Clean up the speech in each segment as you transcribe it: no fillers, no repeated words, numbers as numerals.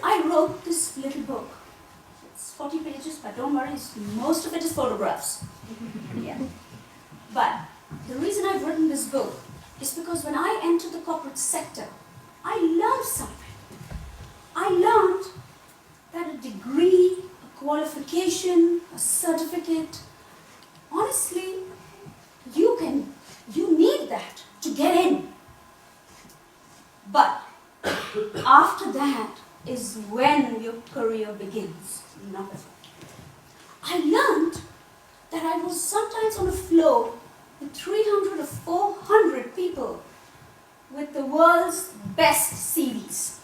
I wrote this little book. It's 40 pages, but don't worry, most of it is photographs. Yeah. But the reason I've written this book is because when I entered the corporate sector, I learned something. I learned that a degree, a qualification, a certificate, honestly, you need that to get in. But after that is when your career begins, not before. I learned that I was sometimes on a floor with 300 or 400 people with the world's best CVs,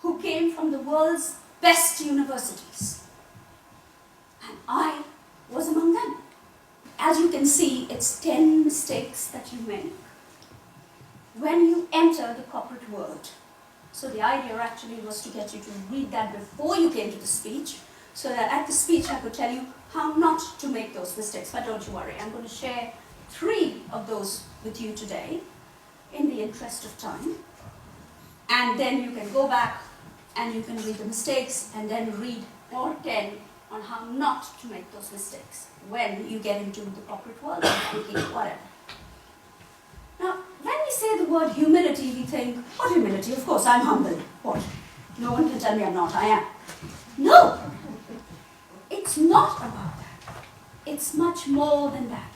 who came from the world's best universities. And I was among them. As you can see, it's 10 mistakes that you make when you enter the corporate world. So the idea actually was to get you to read that before you came to the speech, so that at the speech I could tell you how not to make those mistakes. But don't you worry, I'm going to share 3 of those with you today in the interest of time. And then you can go back and you can read the mistakes and then read all 10 on how not to make those mistakes when you get into the corporate world, banking, whatever. Now, when we say the word humility, we think, what humility? Of course, I'm humble. What? No one can tell me I'm not. I am. No! It's not about that. It's much more than that.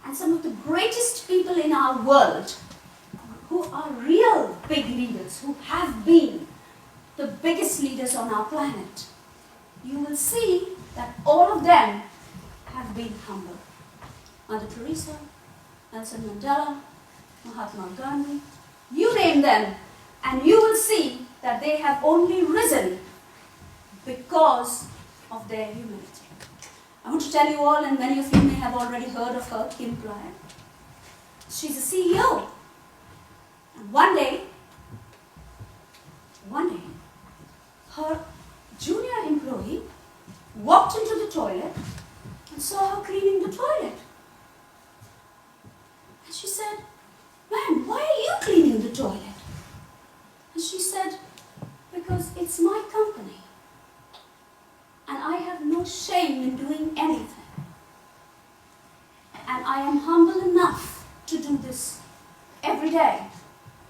And some of the greatest people in our world, who are real big leaders, who have been the biggest leaders on our planet, you will see that all of them have been humble. Mother Teresa, Nelson Mandela, Mahatma Gandhi, you name them, and you will see that they have only risen because of their humility. I want to tell you all, and many of you may have already heard of her, Kim Plyer. She's a CEO. And one day, her junior employee walked into the toilet and saw her cleaning the toilet. And she said, "Ma'am, why are you cleaning the toilet?" And she said, "Because it's my company. And I have no shame in doing anything. And I am humble enough to do this every day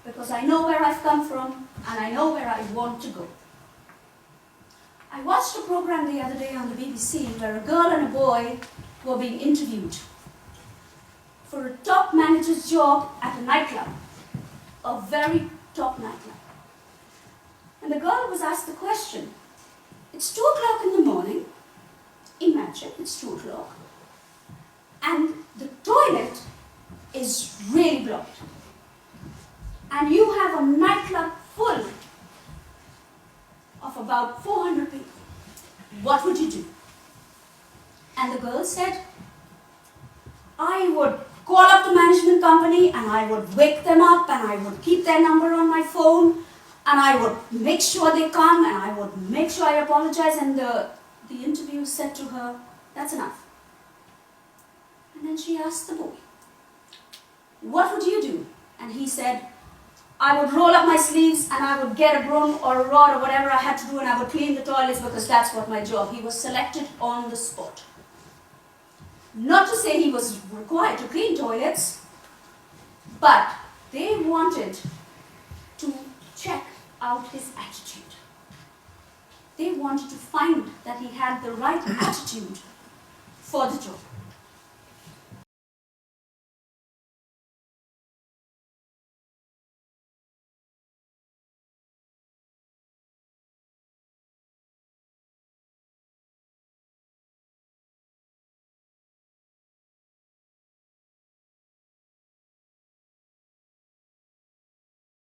because I know where I've come from and I know where I want to go." I watched a program the other day on the BBC where a girl and a boy were being interviewed for a top manager's job at a nightclub, a very top nightclub. And the girl was asked the question, it's 2 o'clock in the morning, imagine it's 2 o'clock, and the toilet is really blocked. And you have a nightclub full of about 400 people. What would you do? And the girl said, I would call up the management company and I would wake them up and I would keep their number on my phone and I would make sure they come and I would make sure I apologize. And the interviewer said to her, that's enough. And then she asked the boy, what would you do? And he said, I would roll up my sleeves and I would get a broom or a rod or whatever I had to do and I would clean the toilets because that's what my job. He was selected on the spot. Not to say he was required to clean toilets, but they wanted to check out his attitude. They wanted to find that he had the right attitude for the job.